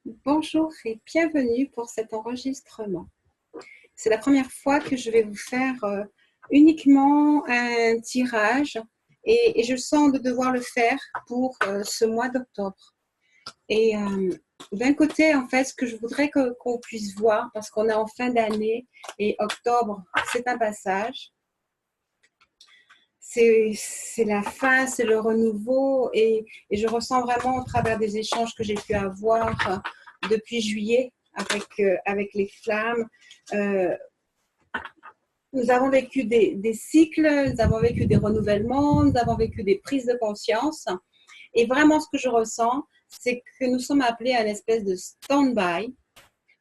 Bonjour et bienvenue pour cet enregistrement. C'est la première fois que je vais vous faire uniquement un tirage et je sens de devoir le faire pour ce mois d'octobre. Et d'un côté, en fait, ce que je voudrais qu'on puisse voir, parce qu'on est en fin d'année et octobre, c'est un passage. C'est la fin, c'est le renouveau et je ressens vraiment au travers des échanges que j'ai pu avoir depuis juillet avec les flammes. Nous avons vécu des cycles, nous avons vécu des renouvellements, nous avons vécu des prises de conscience. Et vraiment, ce que je ressens, c'est que nous sommes appelés à une espèce de stand-by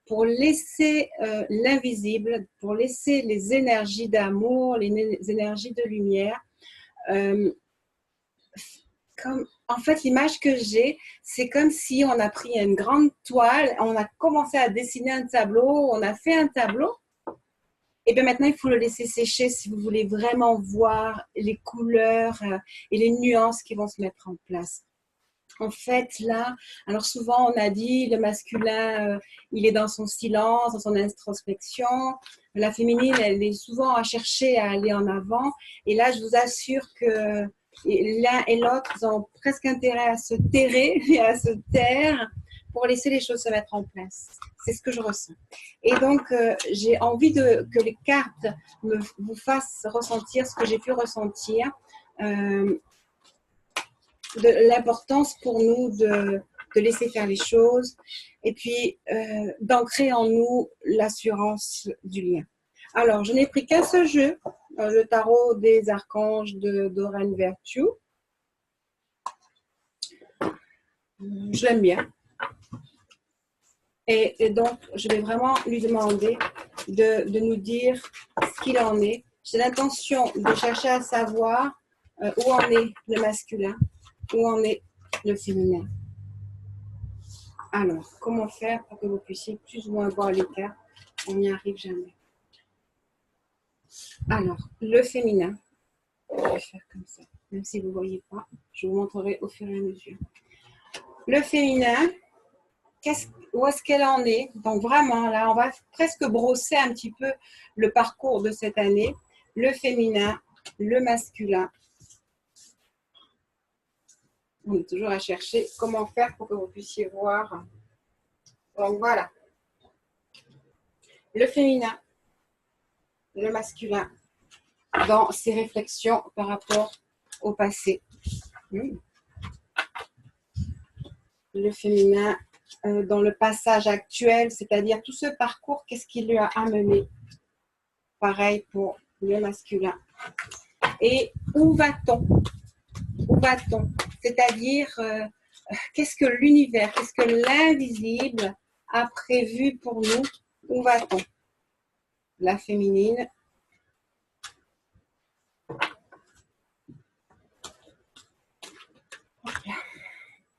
pour laisser l'invisible, pour laisser les énergies d'amour, les énergies de lumière. En fait, l'image que j'ai, c'est comme si on a pris une grande toile, on a commencé à dessiner un tableau, on a fait un tableau, et bien maintenant, il faut le laisser sécher si vous voulez vraiment voir les couleurs et les nuances qui vont se mettre en place. En fait, là, alors souvent on a dit le masculin, il est dans son silence, dans son introspection. La féminine, elle est souvent à chercher à aller en avant. Et là, je vous assure que l'un et l'autre, ils ont presque intérêt à se terrer et à se taire pour laisser les choses se mettre en place. C'est ce que je ressens. Et donc, j'ai envie que les cartes vous fassent ressentir ce que j'ai pu ressentir. De l'importance pour nous de laisser faire les choses et puis d'ancrer en nous l'assurance du lien. Alors, je n'ai pris qu'un seul jeu, le tarot des archanges de Doreen Virtue. Je l'aime bien. Et donc, je vais vraiment lui demander de nous dire ce qu'il en est. J'ai l'intention de chercher à savoir où en est le masculin, où en est le féminin. Alors, comment faire pour que vous puissiez plus ou moins voir les cartes? On n'y arrive jamais. Alors, le féminin, je vais faire comme ça, même si vous ne voyez pas, je vous montrerai au fur et à mesure. Le féminin, où est-ce qu'elle en est? Donc vraiment, là, on va presque brosser un petit peu le parcours de cette année. Le féminin, le masculin. On est toujours à chercher comment faire pour que vous puissiez voir. Donc voilà. Le féminin, le masculin, dans ses réflexions par rapport au passé. Le féminin dans le passage actuel, c'est-à-dire tout ce parcours, qu'est-ce qui lui a amené? Pareil pour le masculin. Et où va-t-on? Où va-t-on? C'est-à-dire, qu'est-ce que l'univers, qu'est-ce que l'invisible a prévu pour nous? Où va-t-on? La féminine.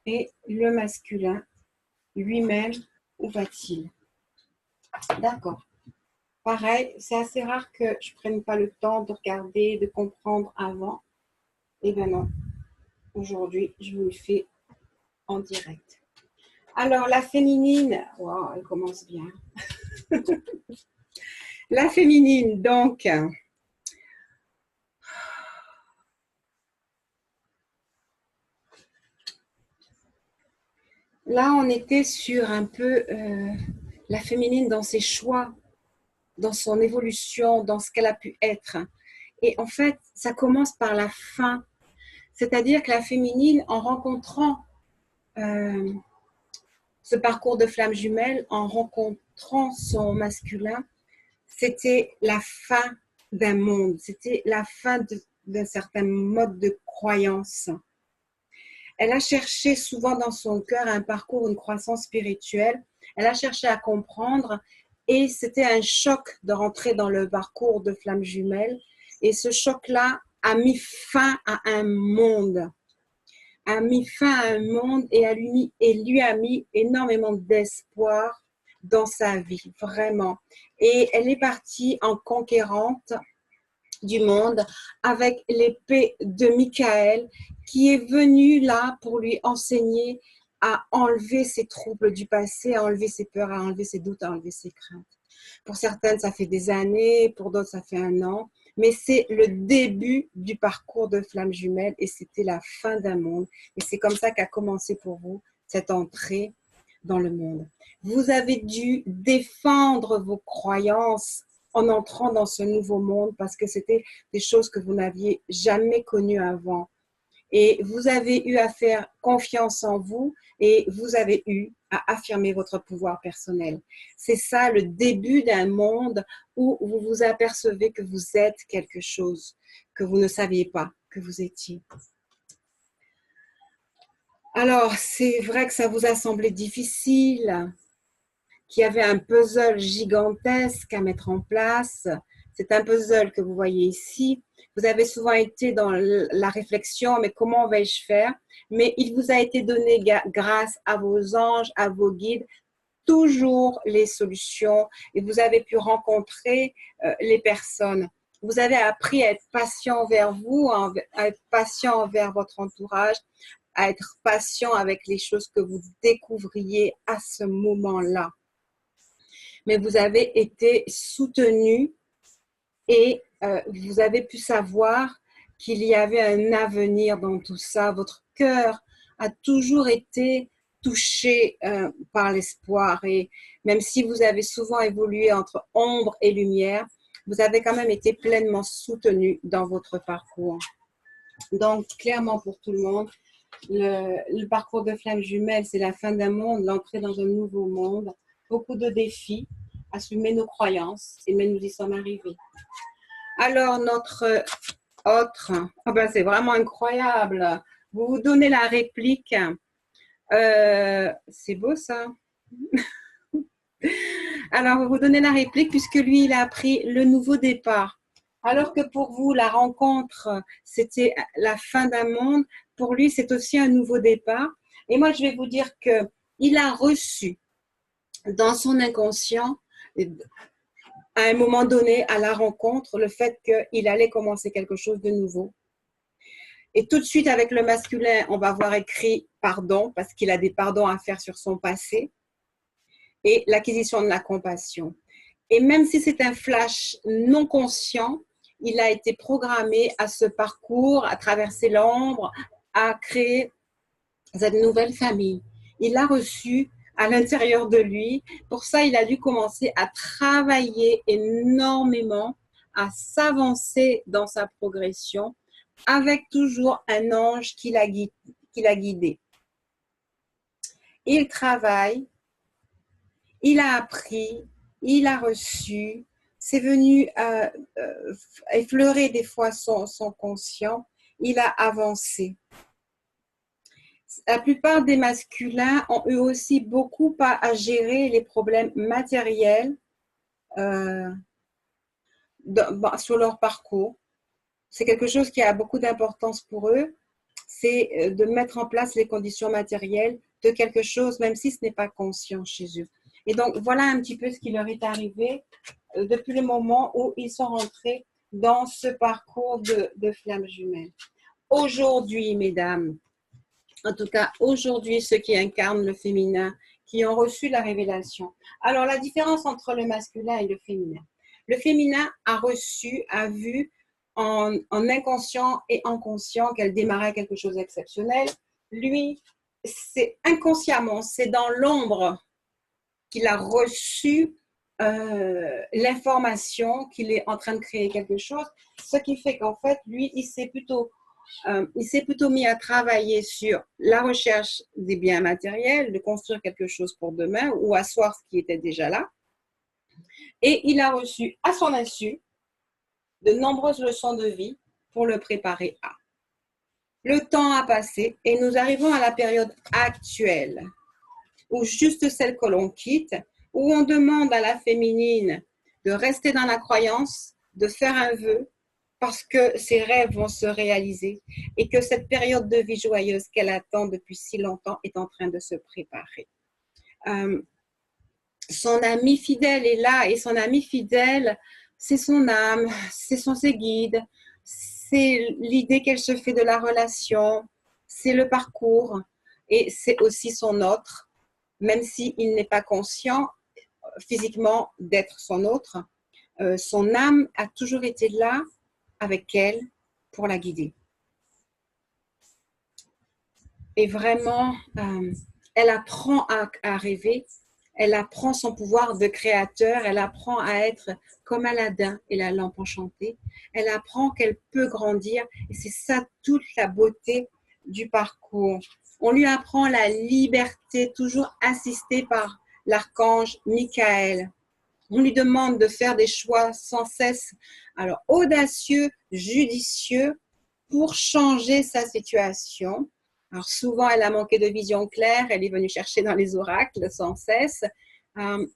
Et le masculin lui-même, où va-t-il? D'accord. Pareil, c'est assez rare que je ne prenne pas le temps de regarder, de comprendre avant. Eh bien non, aujourd'hui, je vous le fais en direct. Alors, la féminine, wow, elle commence bien. La féminine, donc, là, on était sur un peu la féminine dans ses choix, dans son évolution, dans ce qu'elle a pu être. Et en fait, ça commence par la fin. C'est-à-dire que la féminine, en rencontrant ce parcours de flamme jumelle, en rencontrant son masculin, c'était la fin d'un monde, c'était la fin d'un certain mode de croyance. Elle a cherché souvent dans son cœur un parcours, une croissance spirituelle. Elle a cherché à comprendre et c'était un choc de rentrer dans le parcours de flamme jumelle. Et ce choc-là a mis fin à un monde. A mis fin à un monde et lui a mis énormément d'espoir dans sa vie, vraiment. Et elle est partie en conquérante du monde avec l'épée de Michael qui est venue là pour lui enseigner à enlever ses troubles du passé, à enlever ses peurs, à enlever ses doutes, à enlever ses craintes. Pour certaines, ça fait des années, pour d'autres, ça fait un an. Mais c'est le début du parcours de flamme jumelle et c'était la fin d'un monde. Et c'est comme ça qu'a commencé pour vous cette entrée dans le monde. Vous avez dû défendre vos croyances en entrant dans ce nouveau monde parce que c'était des choses que vous n'aviez jamais connues avant. Et vous avez eu à faire confiance en vous et vous avez eu à affirmer votre pouvoir personnel. C'est ça le début d'un monde où vous vous apercevez que vous êtes quelque chose que vous ne saviez pas que vous étiez. Alors, c'est vrai que ça vous a semblé difficile, qu'il y avait un puzzle gigantesque à mettre en place. C'est un puzzle que vous voyez ici. Vous avez souvent été dans la réflexion, mais comment vais-je faire? Mais il vous a été donné grâce à vos anges, à vos guides, toujours les solutions et vous avez pu rencontrer les personnes. Vous avez appris à être patient envers vous, à être patient envers votre entourage, à être patient avec les choses que vous découvriez à ce moment-là. Mais vous avez été soutenu et vous avez pu savoir qu'il y avait un avenir dans tout ça. Votre cœur a toujours été touché par l'espoir et même si vous avez souvent évolué entre ombre et lumière, vous avez quand même été pleinement soutenu dans votre parcours. Donc, clairement pour tout le monde, le parcours de flamme jumelle, c'est la fin d'un monde, l'entrée dans un nouveau monde, beaucoup de défis, assumer nos croyances, mais nous y sommes arrivés. Alors, notre autre, oh ben, c'est vraiment incroyable. Vous vous donnez la réplique. C'est beau ça. Alors, vous vous donnez la réplique puisque lui, il a appris le nouveau départ. Alors que pour vous, la rencontre, c'était la fin d'un monde, pour lui, c'est aussi un nouveau départ. Et moi, je vais vous dire qu'il a reçu dans son inconscient, à un moment donné, à la rencontre, le fait qu'il allait commencer quelque chose de nouveau. Et tout de suite, avec le masculin, on va voir écrit pardon, parce qu'il a des pardons à faire sur son passé, et l'acquisition de la compassion. Et même si c'est un flash non conscient, il a été programmé à ce parcours, à traverser l'ombre, à créer cette nouvelle famille. Il l'a reçu à l'intérieur de lui. Pour ça, il a dû commencer à travailler énormément, à s'avancer dans sa progression, avec toujours un ange qui l'a guidé. Il travaille, il a appris, il a reçu, c'est venu effleurer des fois son conscient, il a avancé. La plupart des masculins ont eu aussi beaucoup à gérer les problèmes matériels sur leur parcours. C'est quelque chose qui a beaucoup d'importance pour eux, c'est de mettre en place les conditions matérielles de quelque chose, même si ce n'est pas conscient chez eux. Et donc, voilà un petit peu ce qui leur est arrivé depuis le moment où ils sont rentrés dans ce parcours de flamme jumelle. Aujourd'hui, mesdames, en tout cas, aujourd'hui, ceux qui incarnent le féminin, qui ont reçu la révélation. Alors, la différence entre le masculin et le féminin. Le féminin a reçu, a vu en inconscient et en conscient qu'elle démarrait quelque chose d'exceptionnel. Lui, c'est inconsciemment, c'est dans l'ombre qu'il a reçu l'information qu'il est en train de créer quelque chose, ce qui fait qu'en fait, lui, il s'est plutôt mis à travailler sur la recherche des biens matériels, de construire quelque chose pour demain ou asseoir ce qui était déjà là. Et il a reçu à son insu de nombreuses leçons de vie pour le préparer à. Le temps a passé et nous arrivons à la période actuelle, ou juste celle que l'on quitte, où on demande à la féminine de rester dans la croyance, de faire un vœu, parce que ses rêves vont se réaliser et que cette période de vie joyeuse qu'elle attend depuis si longtemps est en train de se préparer. Son ami fidèle est là et son ami fidèle, c'est son âme, ce sont ses guides, c'est l'idée qu'elle se fait de la relation, c'est le parcours. et c'est aussi son autre, même s'il n'est pas conscient physiquement d'être son autre. Son âme a toujours été là avec elle pour la guider. Et vraiment, elle apprend à rêver, elle apprend son pouvoir de créateur, elle apprend à être comme Aladdin et la lampe enchantée, elle apprend qu'elle peut grandir, et c'est ça toute la beauté du parcours. On lui apprend la liberté, toujours assistée par l'archange Michael. On lui demande de faire des choix sans cesse, alors audacieux, judicieux, pour changer sa situation. Alors souvent, elle a manqué de vision claire, elle est venue chercher dans les oracles sans cesse,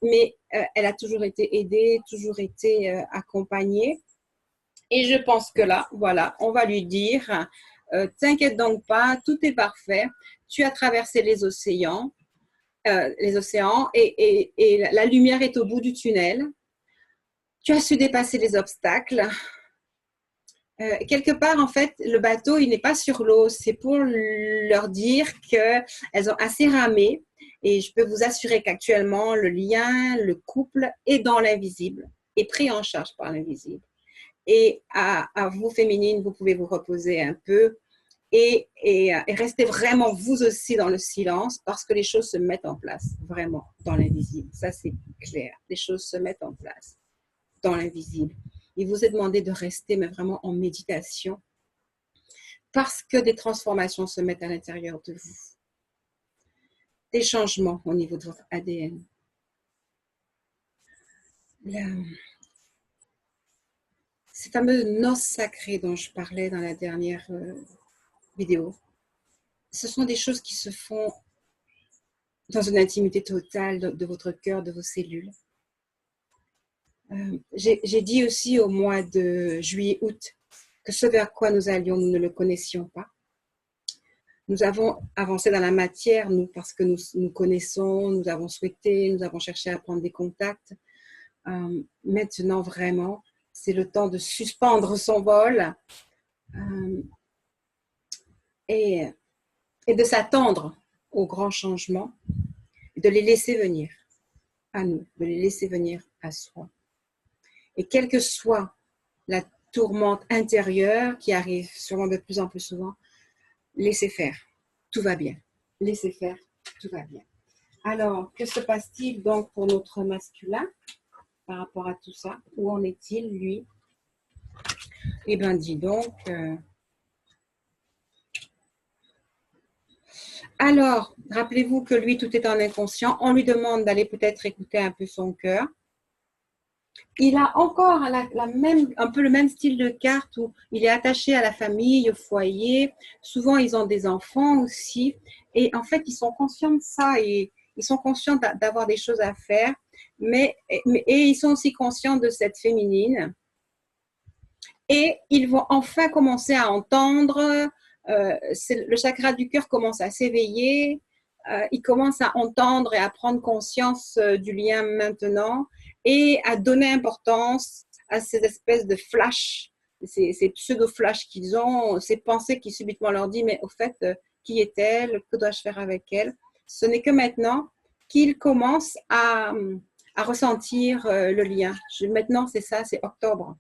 mais elle a toujours été aidée, toujours été accompagnée. Et je pense que là, voilà, on va lui dire, t'inquiète donc pas, tout est parfait, tu as traversé les océans et la lumière est au bout du tunnel. Tu as su dépasser les obstacles. Quelque part, en fait, le bateau, il n'est pas sur l'eau. C'est pour leur dire qu'elles ont assez ramé. Et je peux vous assurer qu'actuellement, le lien, le couple est dans l'invisible, est pris en charge par l'invisible. Et à vous, féminines, vous pouvez vous reposer un peu et rester vraiment vous aussi dans le silence parce que les choses se mettent en place, vraiment, dans l'invisible. Ça, c'est clair. Les choses se mettent en place dans l'invisible. Il vous est demandé de rester, mais vraiment en méditation, parce que des transformations se mettent à l'intérieur de vous. Des changements au niveau de votre ADN. Ces fameuses noces sacrées dont je parlais dans la dernière vidéo, ce sont des choses qui se font dans une intimité totale de votre cœur, de vos cellules. J'ai dit aussi au mois de juillet-août que ce vers quoi nous allions, nous ne le connaissions pas. Nous avons avancé dans la matière, nous, parce que nous connaissons, nous avons souhaité, nous avons cherché à prendre des contacts. Maintenant, vraiment, c'est le temps de suspendre son vol et de s'attendre aux grands changements, et de les laisser venir à nous, de les laisser venir à soi. Et quelle que soit la tourmente intérieure qui arrive sûrement de plus en plus souvent, laissez faire, tout va bien. Laissez faire, tout va bien. Alors, que se passe-t-il donc pour notre masculin par rapport à tout ça? Où en est-il, lui? Eh bien, dis donc. Alors, rappelez-vous que lui, tout est en inconscient. On lui demande d'aller peut-être écouter un peu son cœur. Il a encore un peu le même style de carte où il est attaché à la famille, au foyer. Souvent, ils ont des enfants aussi. Et en fait, ils sont conscients de ça et ils sont conscients d'avoir des choses à faire. Et ils sont aussi conscients de cette féminine. Et ils vont enfin commencer à entendre. Le chakra du cœur commence à s'éveiller. Ils commencent à entendre et à prendre conscience du lien maintenant et à donner importance à ces espèces de flashs, ces pseudo-flashs qu'ils ont, ces pensées qui subitement leur disent, mais au fait, qui est-elle? Que dois-je faire avec elle? Ce n'est que maintenant qu'ils commencent à ressentir le lien. Maintenant, c'est ça, c'est octobre.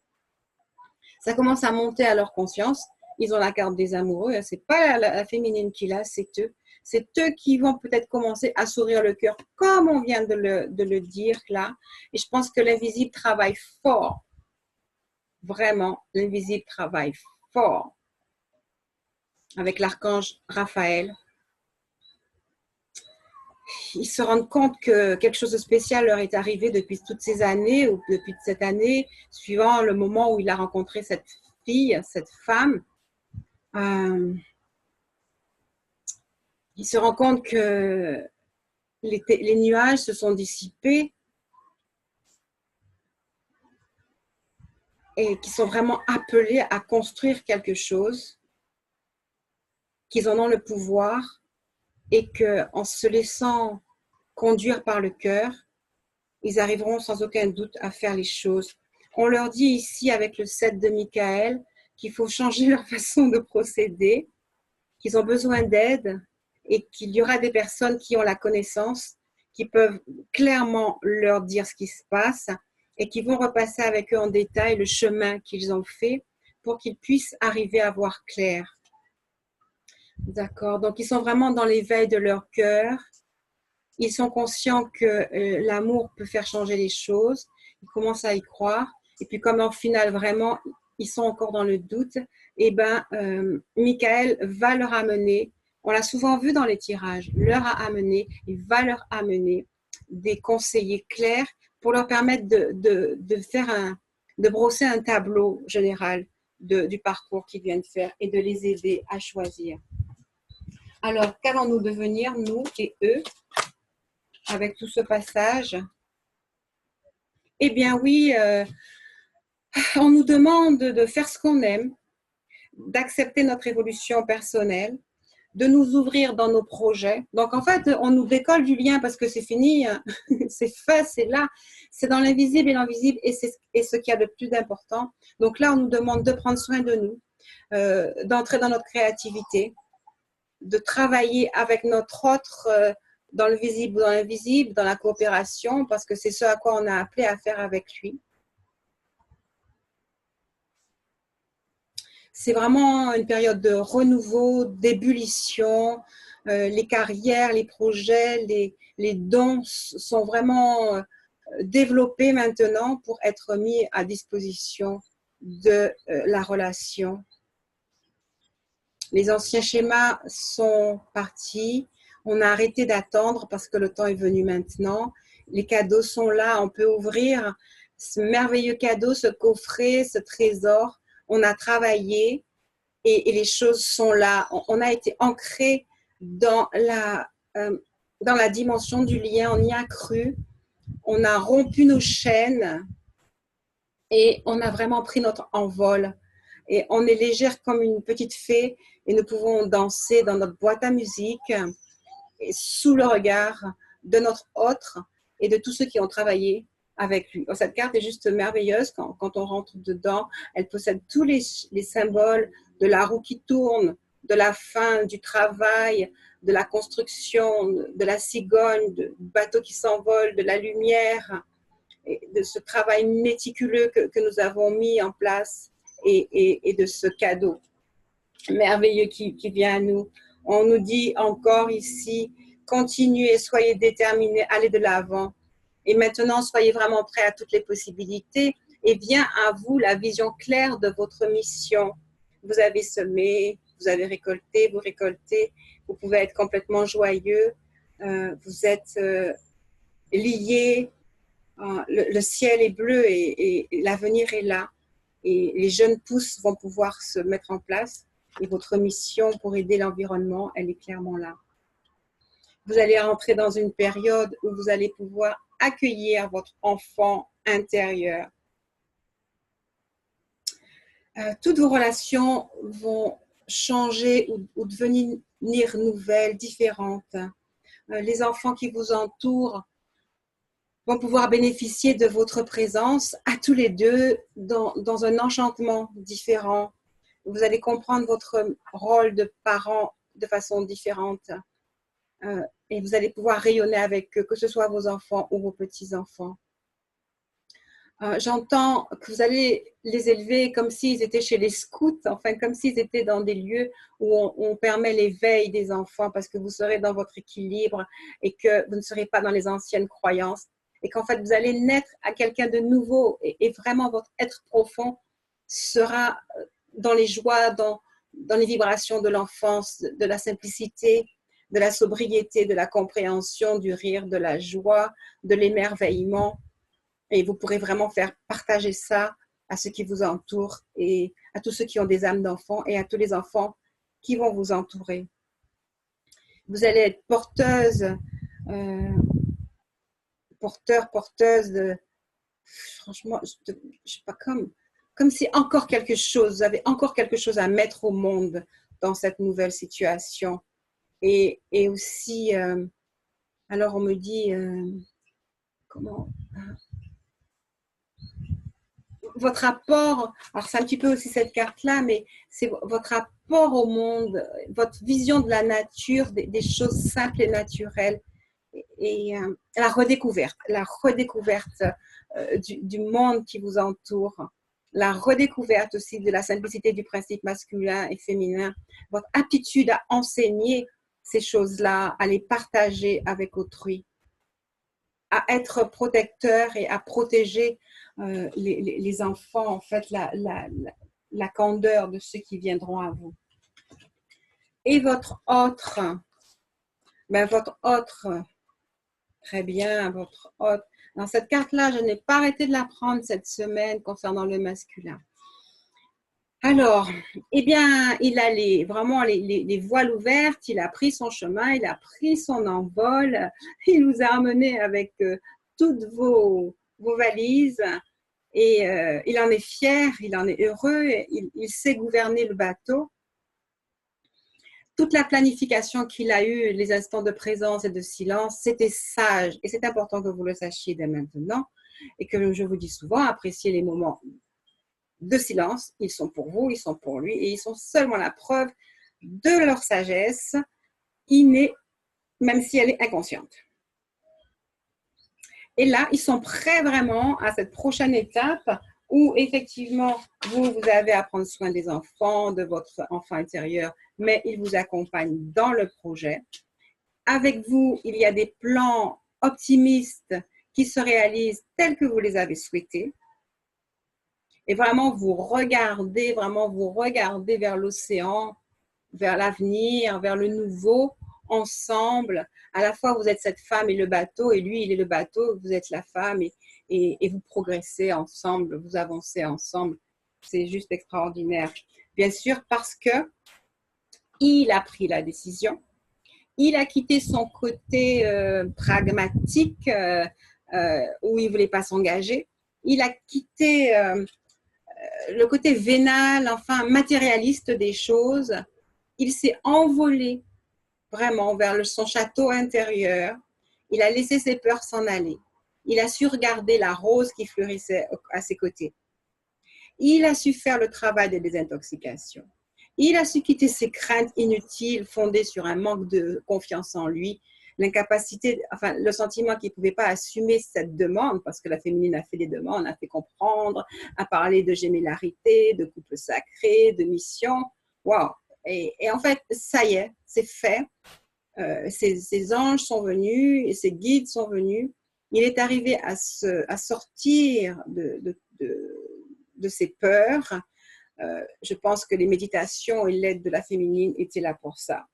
Ça commence à monter à leur conscience. Ils ont la carte des amoureux. C'est pas la féminine qui l'a, c'est eux. C'est eux qui vont peut-être commencer à s'ouvrir le cœur, comme on vient de le dire là. Et je pense que l'invisible travaille fort. Vraiment, l'invisible travaille fort. Avec l'archange Raphaël. Ils se rendent compte que quelque chose de spécial leur est arrivé depuis toutes ces années, ou depuis cette année, suivant le moment où il a rencontré cette fille, cette femme. Il se rend compte que les nuages se sont dissipés et qu'ils sont vraiment appelés à construire quelque chose, qu'ils en ont le pouvoir et qu'en se laissant conduire par le cœur, ils arriveront sans aucun doute à faire les choses. On leur dit ici avec le 7 de Michael qu'il faut changer leur façon de procéder, qu'ils ont besoin d'aide et qu'il y aura des personnes qui ont la connaissance, qui peuvent clairement leur dire ce qui se passe et qui vont repasser avec eux en détail le chemin qu'ils ont fait pour qu'ils puissent arriver à voir clair. D'accord. Donc, ils sont vraiment dans l'éveil de leur cœur. Ils sont conscients que l'amour peut faire changer les choses. Ils commencent à y croire. Et puis, comme en final, vraiment, ils sont encore dans le doute, eh bien, Michael va leur amener, on l'a souvent vu dans les tirages, il va leur amener des conseillers clairs pour leur permettre de brosser un tableau général du parcours qu'ils viennent faire et de les aider à choisir. Alors, qu'allons-nous devenir, nous et eux, avec tout ce passage? Eh bien oui, on nous demande de faire ce qu'on aime, d'accepter notre évolution personnelle, de nous ouvrir dans nos projets. Donc en fait, on nous décolle du lien parce que c'est fini, c'est fait, c'est là, c'est dans l'invisible et l'invisible et c'est ce qu'il y a de plus important. Donc là, on nous demande de prendre soin de nous, d'entrer dans notre créativité, de travailler avec notre autre dans le visible ou dans l'invisible, dans la coopération, parce que c'est ce à quoi on a appelé à faire avec lui. C'est vraiment une période de renouveau, d'ébullition. Les carrières, les projets, les dons sont vraiment développés maintenant pour être mis à disposition de la relation. Les anciens schémas sont partis. On a arrêté d'attendre parce que le temps est venu maintenant. Les cadeaux sont là. On peut ouvrir ce merveilleux cadeau, ce coffret, ce trésor. On a travaillé et les choses sont là. On a été ancré dans la dimension du lien. On y a cru. On a rompu nos chaînes et on a vraiment pris notre envol. Et on est légère comme une petite fée et nous pouvons danser dans notre boîte à musique et sous le regard de notre autre et de tous ceux qui ont travaillé avec lui. Cette carte est juste merveilleuse quand on rentre dedans. Elle possède tous les symboles de la roue qui tourne, de la fin du travail, de la construction, de la cigogne, du bateau qui s'envole, de la lumière, et de ce travail méticuleux que nous avons mis en place et de ce cadeau merveilleux qui vient à nous. On nous dit encore ici, continuez, soyez déterminés, allez de l'avant. Et maintenant, soyez vraiment prêts à toutes les possibilités et vient à vous la vision claire de votre mission. Vous avez semé, vous avez récolté, vous récoltez, vous pouvez être complètement joyeux, vous êtes liés, le ciel est bleu et l'avenir est là. Et les jeunes pousses vont pouvoir se mettre en place et votre mission pour aider l'environnement, elle est clairement là. Vous allez rentrer dans une période où vous allez pouvoir accueillir votre enfant intérieur. Toutes vos relations vont changer ou devenir nouvelles, différentes. Les enfants qui vous entourent vont pouvoir bénéficier de votre présence à tous les deux dans un enchantement différent. Vous allez comprendre votre rôle de parent de façon différente et vous allez pouvoir rayonner avec eux, que ce soit vos enfants ou vos petits-enfants. J'entends que vous allez les élever comme s'ils étaient chez les scouts, enfin comme s'ils étaient dans des lieux où on permet l'éveil des enfants parce que vous serez dans votre équilibre et que vous ne serez pas dans les anciennes croyances et qu'en fait vous allez naître à quelqu'un de nouveau et vraiment votre être profond sera dans les joies, dans les vibrations de l'enfance, de la simplicité, de la sobriété, de la compréhension, du rire, de la joie, de l'émerveillement. Et vous pourrez vraiment faire partager ça à ceux qui vous entourent et à tous ceux qui ont des âmes d'enfants et à tous les enfants qui vont vous entourer. Vous allez être porteuse, porteuse de, franchement, je sais pas, comme si encore quelque chose, vous avez encore quelque chose à mettre au monde dans cette nouvelle situation. Et aussi, alors on me dit, comment votre rapport, alors c'est un petit peu aussi cette carte-là, mais c'est votre rapport au monde, votre vision de la nature, des choses simples et naturelles, et la redécouverte du monde qui vous entoure, la redécouverte aussi de la simplicité du principe masculin et féminin, votre aptitude à enseigner ces choses-là, à les partager avec autrui, à être protecteur et à protéger les enfants, en fait, la candeur de ceux qui viendront à vous. Et votre autre, très bien, votre autre. Dans cette carte-là, je n'ai pas arrêté de la prendre cette semaine concernant le masculin. Alors, eh bien, il a vraiment les voiles ouvertes, il a pris son chemin, il a pris son envol, il nous a amenés avec toutes vos valises et il en est fier, il en est heureux, il sait gouverner le bateau. Toute la planification qu'il a eue, les instants de présence et de silence, c'était sage et c'est important que vous le sachiez dès maintenant et que je vous dis souvent, appréciez les moments de silence, ils sont pour vous, ils sont pour lui et ils sont seulement la preuve de leur sagesse innée, même si elle est inconsciente. Et là, ils sont prêts vraiment à cette prochaine étape où effectivement, vous avez à prendre soin des enfants, de votre enfant intérieur, mais ils vous accompagnent dans le projet. Avec vous, il y a des plans optimistes qui se réalisent tels que vous les avez souhaités. Et vraiment, vous regardez vers l'océan, vers l'avenir, vers le nouveau, ensemble. À la fois, vous êtes cette femme et le bateau, et lui, il est le bateau, vous êtes la femme, et vous progressez ensemble, vous avancez ensemble. C'est juste extraordinaire. Bien sûr, parce que il a pris la décision. Il a quitté son côté pragmatique, où il ne voulait pas s'engager. Il a quitté le côté vénal, enfin matérialiste des choses. Il s'est envolé vraiment vers son château intérieur. Il a laissé ses peurs s'en aller. Il a su regarder la rose qui fleurissait à ses côtés. Il a su faire le travail de désintoxication. Il a su quitter ses craintes inutiles fondées sur un manque de confiance en lui, l'incapacité, enfin le sentiment qu'il ne pouvait pas assumer cette demande, parce que la féminine a fait des demandes, a fait comprendre, a parlé de gémellarité, de couple sacré, de mission. Waouh! Et en fait, ça y est, c'est fait. Ces anges sont venus et ces guides sont venus. Il est arrivé à sortir de ses peurs. Je pense que les méditations et l'aide de la féminine étaient là pour ça.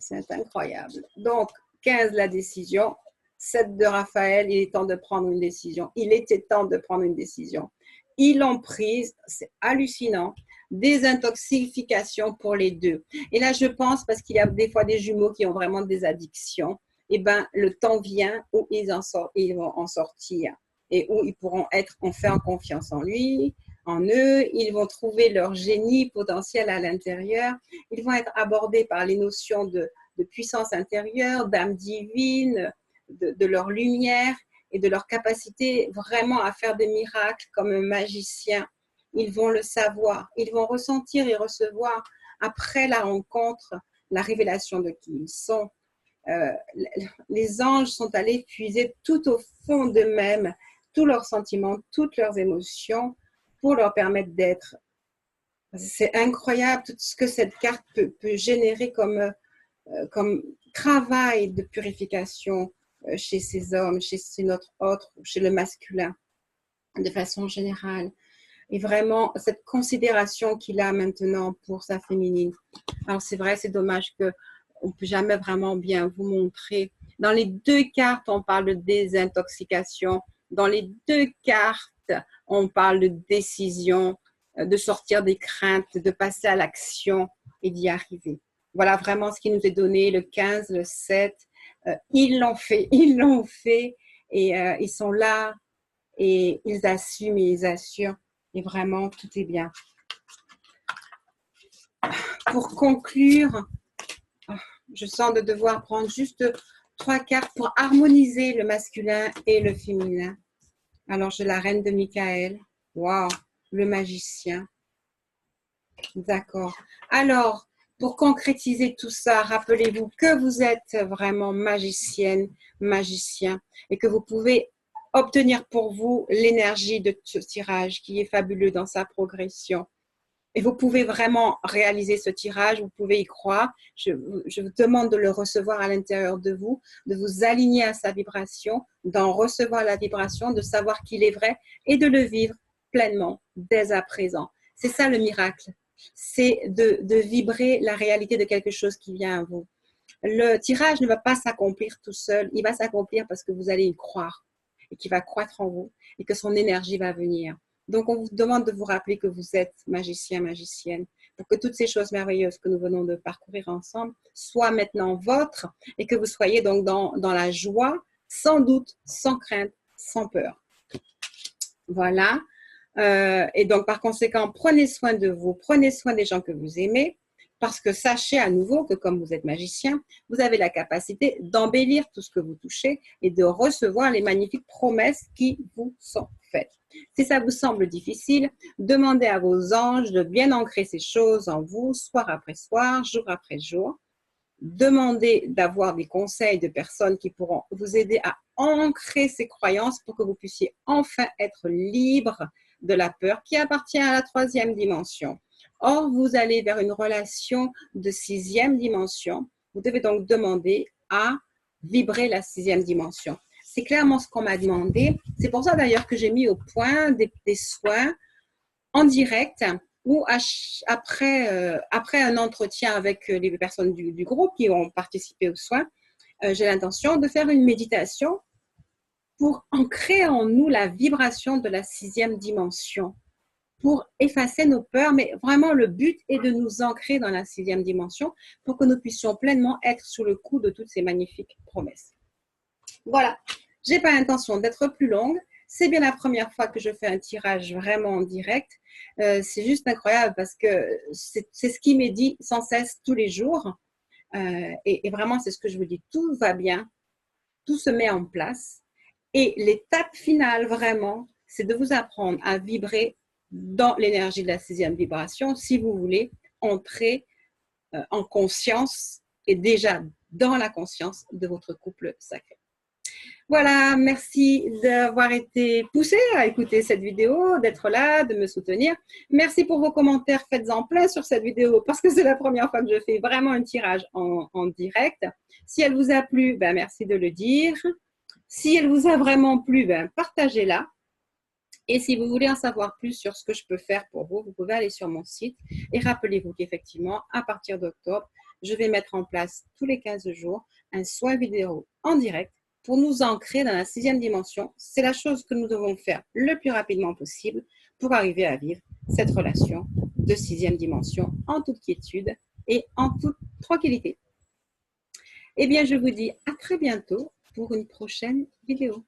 C'est incroyable. Donc, 15, la décision. 7 de Raphaël, il est temps de prendre une décision. Il était temps de prendre une décision. Ils l'ont prise, c'est hallucinant. Désintoxication pour les deux. Et là, je pense, parce qu'il y a des fois des jumeaux qui ont vraiment des addictions, et ben le temps vient où ils vont en sortir et où ils pourront être enfin en confiance en lui, en eux. Ils vont trouver leur génie potentiel à l'intérieur. Ils vont être abordés par les notions de puissance intérieure, d'âme divine, de leur lumière et de leur capacité vraiment à faire des miracles comme un magicien. Ils vont le savoir, ils vont ressentir et recevoir après la rencontre la révélation de qui ils sont. Les anges sont allés puiser tout au fond d'eux-mêmes tous leurs sentiments, toutes leurs émotions pour leur permettre d'être. C'est incroyable tout ce que cette carte peut générer comme travail de purification chez ces hommes, chez notre autre, chez le masculin, de façon générale. Et vraiment, cette considération qu'il a maintenant pour sa féminine. Alors, c'est vrai, c'est dommage qu'on ne peut jamais vraiment bien vous montrer. Dans les deux cartes, on parle de désintoxication. Dans les deux cartes, on parle de décision, de sortir des craintes, de passer à l'action et d'y arriver. Voilà vraiment ce qui nous est donné, le 15, le 7. Ils l'ont fait et ils sont là et ils assument et ils assurent. Et vraiment, tout est bien. Pour conclure, je sens de devoir prendre juste 3 cartes pour harmoniser le masculin et le féminin. Alors, j'ai la reine de Michael, Waouh, le magicien. D'accord. Alors, pour concrétiser tout ça, rappelez-vous que vous êtes vraiment magicienne, magicien, et que vous pouvez obtenir pour vous l'énergie de ce tirage qui est fabuleux dans sa progression. Et vous pouvez vraiment réaliser ce tirage, vous pouvez y croire. Je vous demande de le recevoir à l'intérieur de vous aligner à sa vibration, d'en recevoir la vibration, de savoir qu'il est vrai et de le vivre pleinement dès à présent. C'est ça le miracle, c'est de vibrer la réalité de quelque chose qui vient à vous. Le tirage ne va pas s'accomplir tout seul, il va s'accomplir parce que vous allez y croire et qu'il va croître en vous et que son énergie va venir. Donc, on vous demande de vous rappeler que vous êtes magicien, magicienne, pour que toutes ces choses merveilleuses que nous venons de parcourir ensemble soient maintenant vôtres et que vous soyez donc dans la joie, sans doute, sans crainte, sans peur. Voilà. Et donc, par conséquent, prenez soin de vous, prenez soin des gens que vous aimez, parce que sachez à nouveau que comme vous êtes magicien, vous avez la capacité d'embellir tout ce que vous touchez et de recevoir les magnifiques promesses qui vous sont faites. Si ça vous semble difficile, demandez à vos anges de bien ancrer ces choses en vous, soir après soir, jour après jour. Demandez d'avoir des conseils de personnes qui pourront vous aider à ancrer ces croyances pour que vous puissiez enfin être libre de la peur qui appartient à la 3e dimension. Or, vous allez vers une relation de 6e dimension. Vous devez donc demander à vibrer la 6e dimension. C'est clairement ce qu'on m'a demandé. C'est pour ça d'ailleurs que j'ai mis au point des soins en direct ou après un entretien avec les personnes du groupe qui ont participé aux soins, j'ai l'intention de faire une méditation pour ancrer en nous la vibration de la 6e dimension, pour effacer nos peurs, mais vraiment le but est de nous ancrer dans la 6e dimension pour que nous puissions pleinement être sous le coup de toutes ces magnifiques promesses. Voilà, je n'ai pas l'intention d'être plus longue. C'est bien la première fois que je fais un tirage vraiment en direct. C'est juste incroyable parce que c'est ce qui m'est dit sans cesse tous les jours. Et vraiment, c'est ce que je vous dis, tout va bien, tout se met en place. Et l'étape finale, vraiment, c'est de vous apprendre à vibrer dans l'énergie de la 6e vibration si vous voulez entrer en conscience et déjà dans la conscience de votre couple sacré. Voilà, merci d'avoir été poussé à écouter cette vidéo, d'être là, de me soutenir. Merci pour vos commentaires, faites-en plein sur cette vidéo parce que c'est la première fois que je fais vraiment un tirage en direct. Si elle vous a plu, ben merci de le dire. Si elle vous a vraiment plu, ben partagez-la. Et si vous voulez en savoir plus sur ce que je peux faire pour vous, vous pouvez aller sur mon site. Et rappelez-vous qu'effectivement, à partir d'octobre, je vais mettre en place tous les 15 jours un soin vidéo en direct pour nous ancrer dans la 6e dimension. C'est la chose que nous devons faire le plus rapidement possible pour arriver à vivre cette relation de 6e dimension en toute quiétude et en toute tranquillité. Eh bien, je vous dis à très bientôt pour une prochaine vidéo.